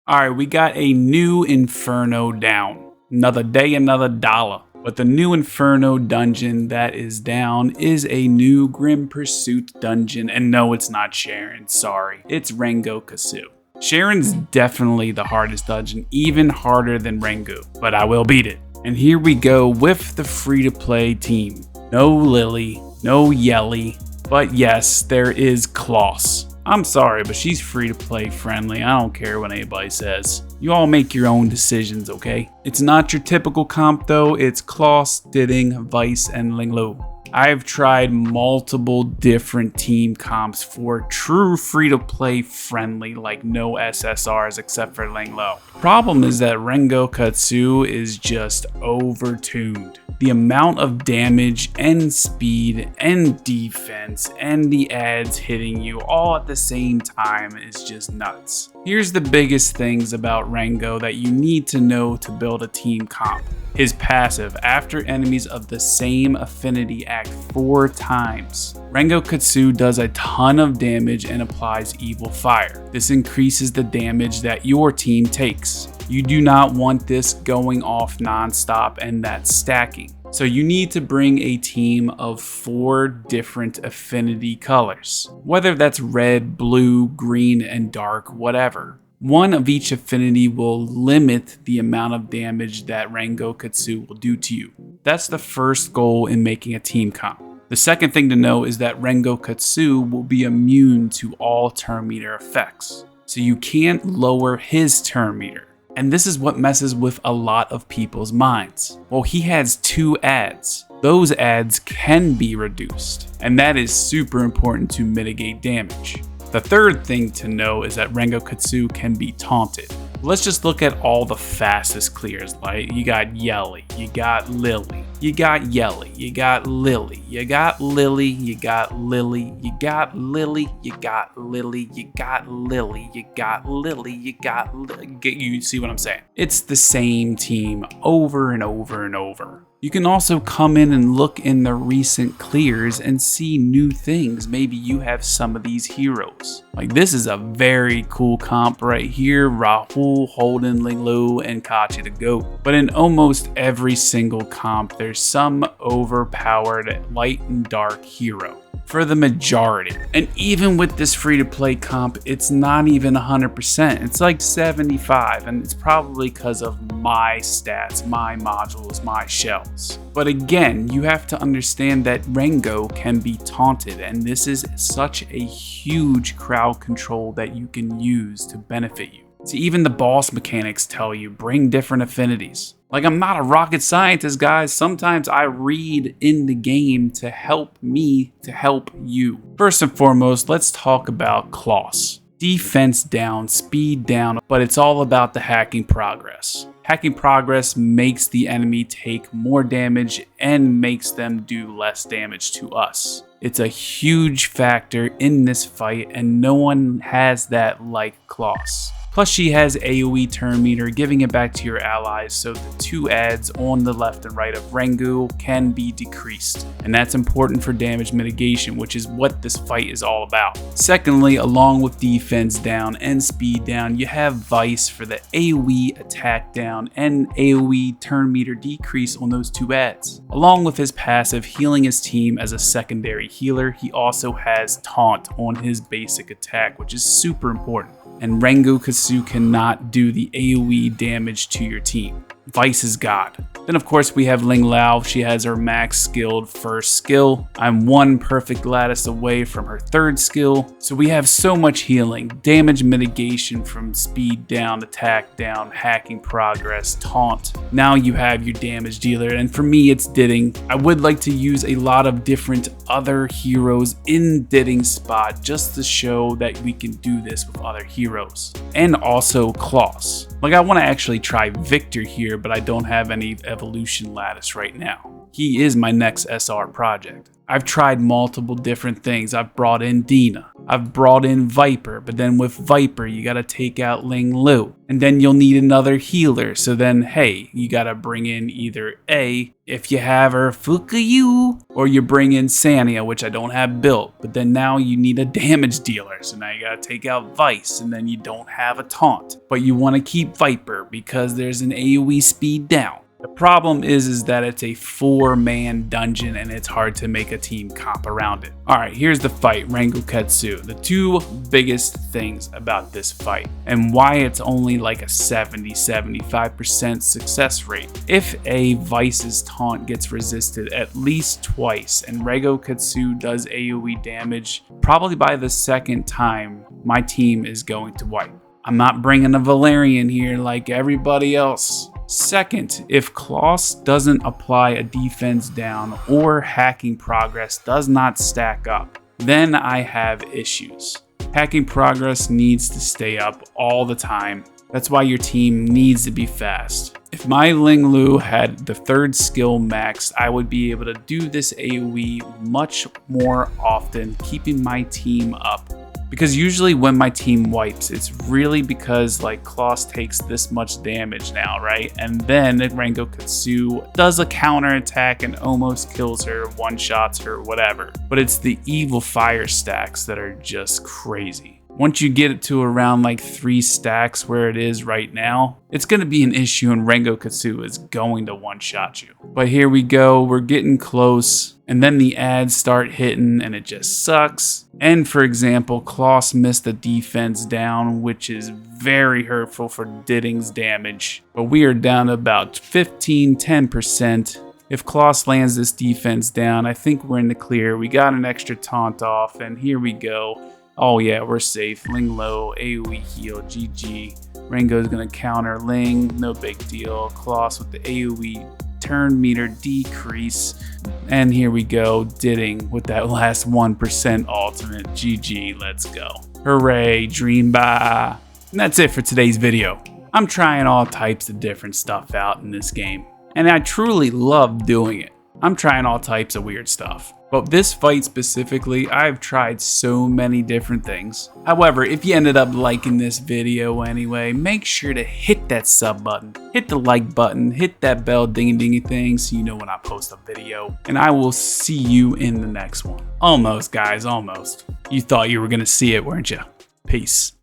Alright, we got a new Inferno down. Another day, another dollar. But the new Inferno dungeon that is down is a new Grim Pursuit dungeon. And no, it's not Sharon, sorry. It's Rengokutsu. Sharon's definitely the hardest dungeon, even harder than Rango, but I will beat it. And here we go with the free-to-play team. No Lily, no Yelly, but yes, there is Klaus. I'm sorry, but she's free to play friendly. I don't care what anybody says. You all make your own decisions, okay? It's not your typical comp though. It's Klaus, Diding, Vice, and Linglu. I've tried multiple different team comps for true free-to-play friendly, like no SSRs except for Linglu. Problem is that Rengokutsu is just overtuned. The amount of damage and speed and defense and the ads hitting you all at the same time is just nuts. Here's the biggest things about Rango that you need to know to build a team comp. His passive, after enemies of the same affinity act 4 times. Rengokutsu does a ton of damage and applies evil fire. This increases the damage that your team takes. You do not want this going off non-stop and that's stacking. So you need to bring a team of 4 different affinity colors, whether that's red, blue, green, and dark, whatever. One of each affinity will limit the amount of damage that Rengokutsu will do to you. That's the first goal in making a team comp. The second thing to know is that Rengokutsu will be immune to all turn meter effects, so you can't lower his turn meter. And this is what messes with a lot of people's minds. Well, he has 2 ads. Those ads can be reduced, and that is super important to mitigate damage. The third thing to know is that Rengokutsu can be taunted. Let's just look at all the fastest clears. Like you got Yelly, you got Lily, you got Yelly, you got Lily, you got Lily, you got Lily, you got Lily, you got Lily, you got Lily, you got Lily, you got Lily. You see what I'm saying? It's the same team over and over and over. You can also come in and look in the recent clears and see new things. Maybe you have some of these heroes. Like this is a very cool comp right here. Rahul, Holden, Linglu, and Kachi the Goat. But in almost every single comp, there's some overpowered light and dark hero. For the majority. And even with this free-to-play comp, it's not even 100%. It's like 75, and it's probably because of my stats, my modules, my shells. But again, you have to understand that Rango can be taunted, and this is such a huge crowd control that you can use to benefit you. See, even the boss mechanics tell you, bring different affinities. Like, I'm not a rocket scientist, guys. Sometimes I read in the game to help me to help you. First and foremost, let's talk about Klaus. Defense down, speed down, but it's all about the hacking progress. Hacking progress makes the enemy take more damage and makes them do less damage to us. It's a huge factor in this fight, and no one has that like Klaus. Plus she has AoE turn meter, giving it back to your allies, so the 2 ads on the left and right of Rango can be decreased. And that's important for damage mitigation, which is what this fight is all about. Secondly, along with defense down and speed down, you have Vice for the AoE attack down and AoE turn meter decrease on those 2 ads. Along with his passive healing his team as a secondary healer, he also has taunt on his basic attack, which is super important. And Rengokutsu cannot do the AoE damage to your team. Vice is God. Then of course we have Ling Lao. She has her max skilled first skill. I'm 1 perfect lattice away from her 3rd skill. So we have so much healing, damage mitigation from speed down, attack down, hacking progress, taunt. Now you have your damage dealer, and for me it's Diding. I would like to use a lot of different other heroes in Diding's spot just to show that we can do this with other heroes. And also Klaus. Like I want to actually try Victor here, but I don't have any evolution lattice right now. He is my next SR project. I've tried multiple different things. I've brought in Dina. I've brought in Viper, but then with Viper, you gotta take out Ling Lu. And then you'll need another healer. So then, hey, you gotta bring in either A, if you have her, Fukuyu, or you bring in Sania, which I don't have built. But then now you need a damage dealer. So now you gotta take out Vice, and then you don't have a taunt. But you wanna keep Viper because there's an AoE speed down. The problem is that it's a 4-man dungeon and it's hard to make a team comp around it. Alright, here's the fight, Rengokutsu. The two biggest things about this fight and why it's only like a 70-75% success rate. If a Vice's taunt gets resisted at least twice and Rengokutsu does AoE damage, probably by the second time, my team is going to wipe. I'm not bringing a Valerian here like everybody else. Second, if Klaus doesn't apply a defense down or hacking progress does not stack up, then I have issues. Hacking progress needs to stay up all the time. That's why your team needs to be fast. If my Ling Lu had the third skill maxed, I would be able to do this AoE much more often, keeping my team up. Because usually when my team wipes, it's really because like Klaus takes this much damage now, right? And then Rengokutsu does a counterattack and almost kills her, one-shots her, whatever. But it's the evil fire stacks that are just crazy. Once you get it to around like 3 stacks where it is right now, it's going to be an issue and Rengokutsu is going to one-shot you. But here we go, we're getting close. And then the ads start hitting and it just sucks. And for example, Klaus missed a defense down, which is very hurtful for Didding's damage. But we are down to about 10%. If Klaus lands this defense down, I think we're in the clear. We got an extra taunt off and here we go. Oh yeah, we're safe. Ling low, AoE heal, GG. Rango's gonna counter Ling, no big deal. Klaus with the AoE turn meter decrease. And here we go, Didding with that last 1% ultimate. GG, let's go. Hooray, dream bah. And that's it for today's video. I'm trying all types of different stuff out in this game. And I truly love doing it. I'm trying all types of weird stuff. But this fight specifically, I've tried so many different things. However, if you ended up liking this video anyway, make sure to hit that sub button, hit the like button, hit that bell dingy thing so you know when I post a video. And I will see you in the next one. Almost, guys, almost. You thought you were gonna see it, weren't you? Peace.